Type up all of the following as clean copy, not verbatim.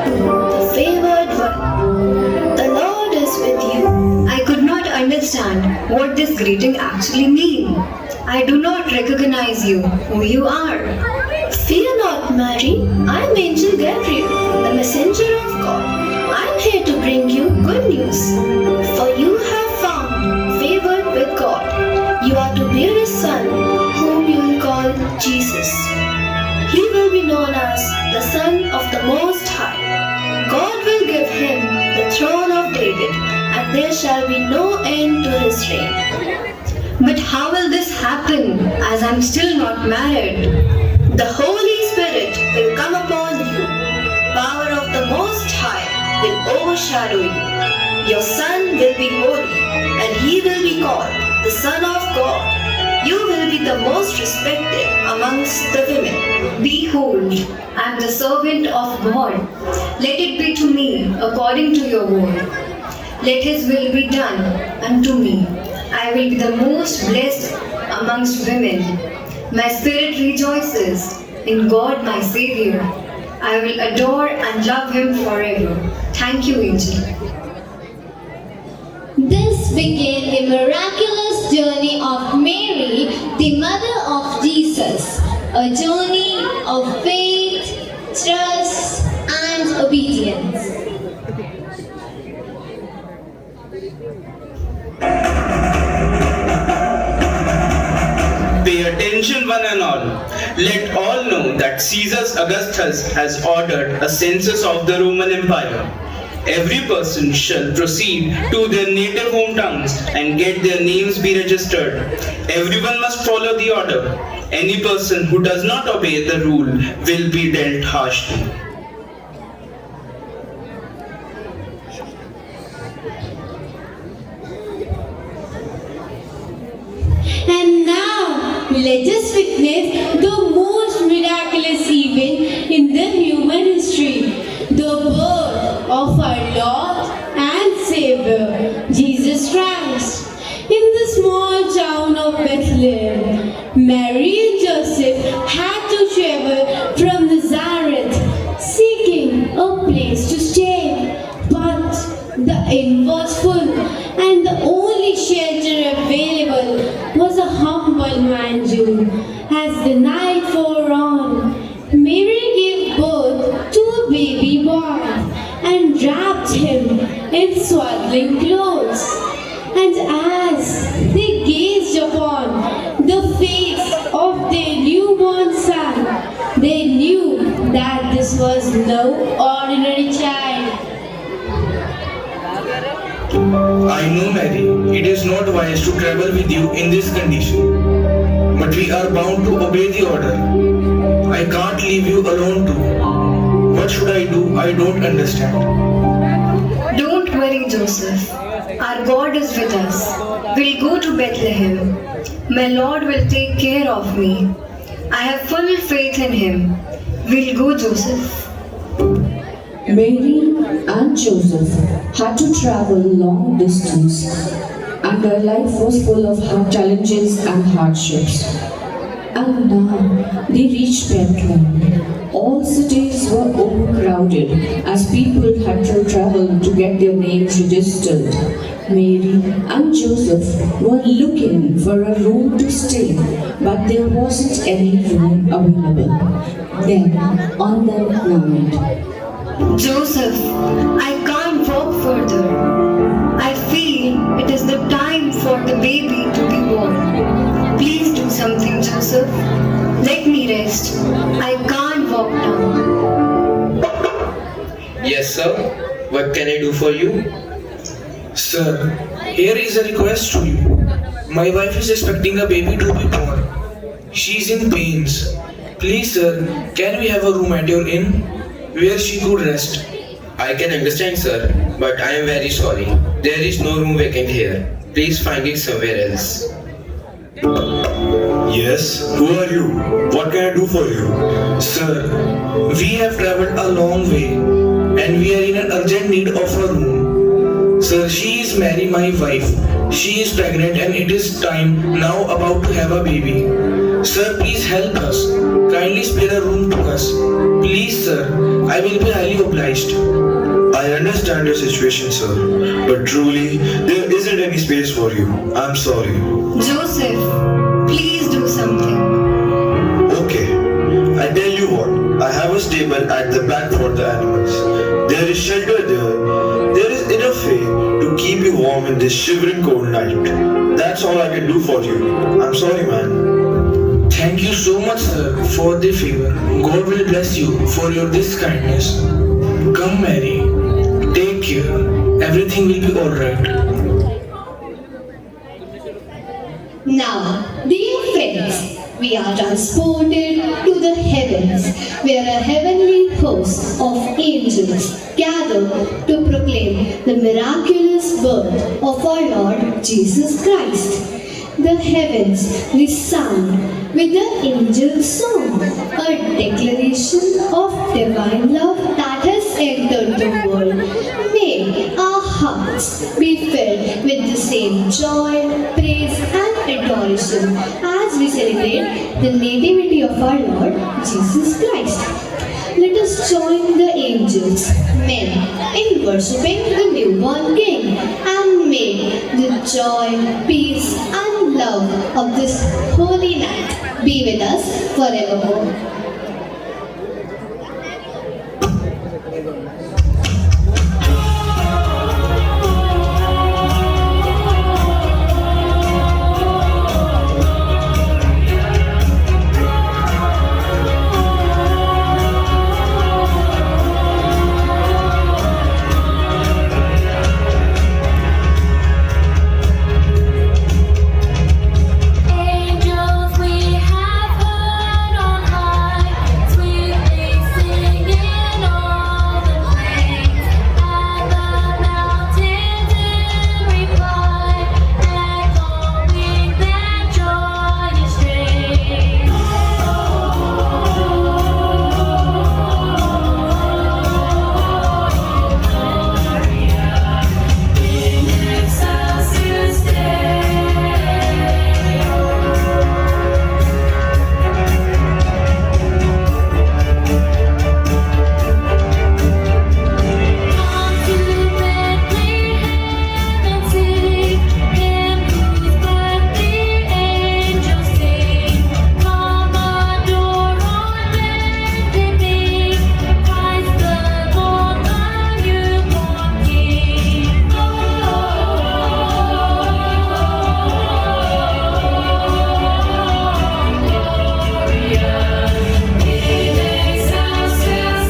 the favored one. The Lord is with you. I could not understand what this greeting actually mean. I do not recognize you, who you are. Fear not, Mary. I am Angel Gabriel, the messenger of God. I am here to bring you good news. For you have found favor with God. You are to bear a son, whom you will call Jesus. He will be known as the Son of the Most High. God will give him the throne of David, and there shall be no end to his reign. But how will this happen as I'm still not married? The Holy Spirit will come upon you. Power of the Most High will overshadow you. Your son will be holy, and he will be called the Son of God. You will be the most respected amongst the women. Behold, I am the servant of God. Let it be to me according to your word. Let his will be done unto me. I will be the most blessed amongst women. My spirit rejoices in God my Savior. I will adore and love him forever. Thank you, angel. This began the miraculous journey of Mary, the mother of Jesus, a journey of faith, trust, and obedience. Pay attention, one and all. Let all know that Caesar Augustus has ordered a census of the Roman Empire. Every person shall proceed to their native hometowns and get their names be registered. Everyone must follow the order. Any person who does not obey the rule will be dealt harshly. And now, let us witness the most miraculous event in the human history, the birth of our Lord and Savior, Jesus Christ. In the small town of Bethlehem, Mary and Joseph had to travel from Nazareth, seeking a place to stay. But the inn was full, and the only shelter available was a humble manger. As the night wore on, Mary gave birth to a baby boy and wrapped him in swaddling clothes. And as they gazed upon the face of their newborn son, they knew that this was no ordinary child. I know, Mary, it is not wise to travel with you in this condition. But we are bound to obey the order. I can't leave you alone too. What should I do? I don't understand. Don't worry, Joseph. Our God is with us. We'll go to Bethlehem. My Lord will take care of me. I have full faith in him. We'll go, Joseph. Mary and Joseph had to travel long distance, and their life was full of hard challenges and hardships. And now they reached Bethlehem. All cities were overcrowded as people had to travel to get their names registered. Mary and Joseph were looking for a room to stay, but there wasn't any room available. Then, on that night, Joseph, I can't walk further. I feel it is the time for the baby to be born. Please do something, Joseph. Let me rest. I can't walk now. Yes, sir. What can I do for you? Sir, here is a request to you. My wife is expecting a baby to be born. She is in pains. Please, sir, can we have a room at your inn where she could rest? I can understand, sir, but I am very sorry. There is no room vacant here. Please find it somewhere else. Yes, who are you? What can I do for you? Sir, we have traveled a long way and we are in an urgent need of a room. Sir, she is Mary, my wife. She is pregnant and it is time now about to have a baby. Sir, please help us. Kindly spare a room to us. Please, sir. I will be highly obliged. I understand your situation, sir, but truly, there isn't any space for you. I'm sorry. Joseph, please do something. Okay, I tell you what. I have a stable at the back for the animals. There is shelter there. There is enough hay to keep you warm in this shivering cold night. That's all I can do for you. I'm sorry, man. Thank you so much, sir, for the favor. God will bless you for your this kindness. Come, Mary. Take care. Everything will be alright. Now, dear friends, we are transported to the heavens, where a heavenly host of angels gather to proclaim the miraculous birth of our Lord Jesus Christ. The heavens resound with the angel song, a declaration of divine love that has entered the world. May our hearts be filled with the same joy, praise and adoration as we celebrate the nativity of our Lord Jesus Christ. Let us join the angels, men, in worshipping the newborn King, and may the joy, peace, and love of this holy night be with us forevermore. Angels we have heard on high, sweetly singing all the plains, and the mountains in reply, echoing their joyous strains. In excelsis Come to Bethlehem and see Him whose birth the angels sing. Come adore on bended knee, Christ the Lord, the newborn King. Gloria in excelsis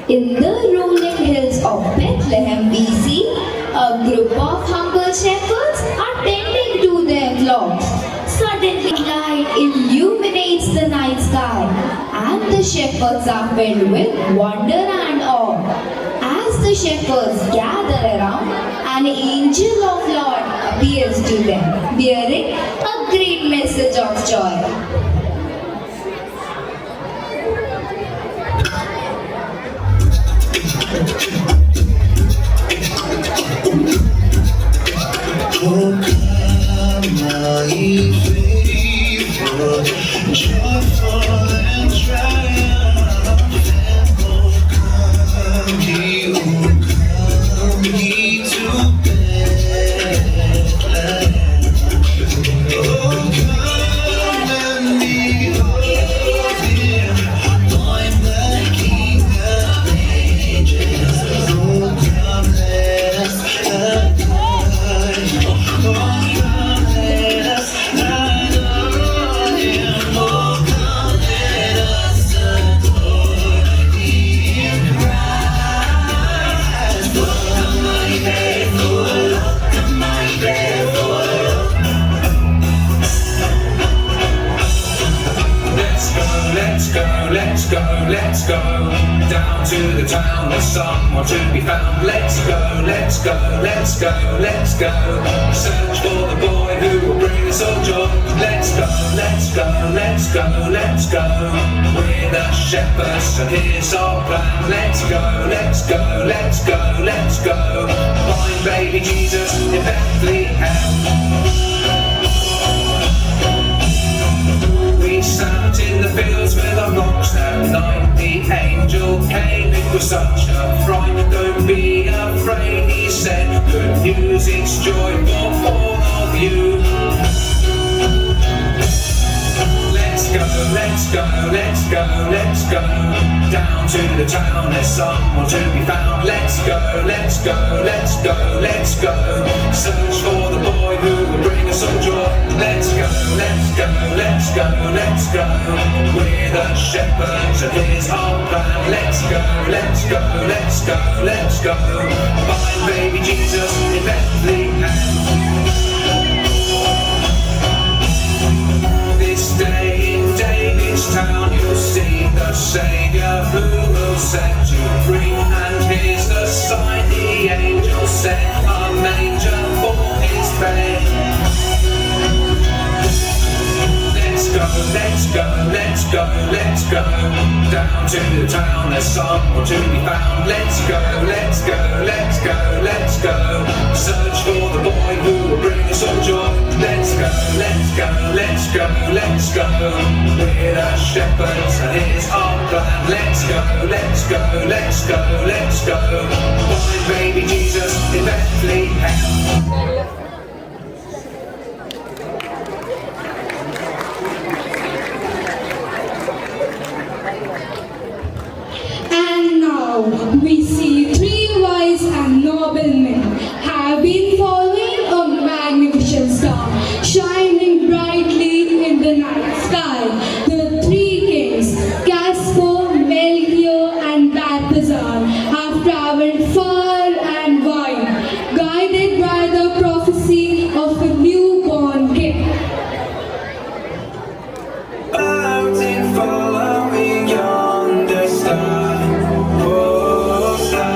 In the rolling hills of Bethlehem, BC, a group of humble shepherds are tending to their flocks. Suddenly, light illuminates the night sky, and the shepherds are filled with wonder and awe. As the shepherds gather around, an angel of Lord appears to them, bearing a great message of joy. Oh, come and let's go down to the town. There's someone to be found. Let's go, let's go, let's go, let's go. Search for the boy who will bring us all joy. Let's go, let's go, let's go, let's go. We're the shepherds and here's our plan. Let's go, let's go, let's go, let's go. Find baby Jesus in Bethlehem. We sat in the fields with our flocks that night. The angel came, it was such a fright. Don't be afraid, he said. Good news, it's joy for all of you. Let's go, let's go, let's go, let's go down to the town. There's someone to be found. Let's go, let's go, let's go, let's go. Search for the boy who will bring us all joy. Let's go, let's go, let's go, let's go. We're the shepherds and here's our plan. Let's go, let's go, let's go, let's go. Find baby Jesus in Bethlehem. This day in David's town you'll see the Saviour who will set you free. And here's the sign the angel set, a manger for his bed. Let's go, let's go, let's go, let's go down to the town. There's someone to be found. Let's go, let's go, let's go, let's go. Search for the boy who will bring us all joy. Let's go, let's go, let's go, let's go. We're the shepherds and here's our plan. Let's go, let's go, let's go, let's go. Find baby Jesus in Bethlehem. And now we see three wise and noble men have been following a magnificent star shining brightly in the night sky. The three kings, Caspar, Melchior, and Balthazar, have traveled far and wide, guided by the prophecy of a newborn king. Mountain following yonder star. Oh, star.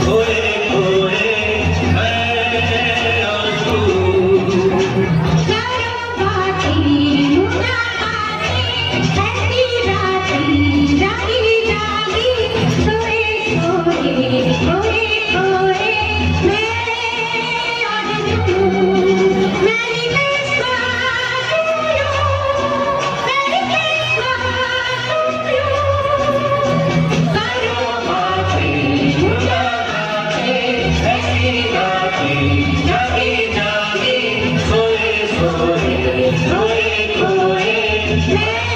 खोए खोए मैं और तू। Hey!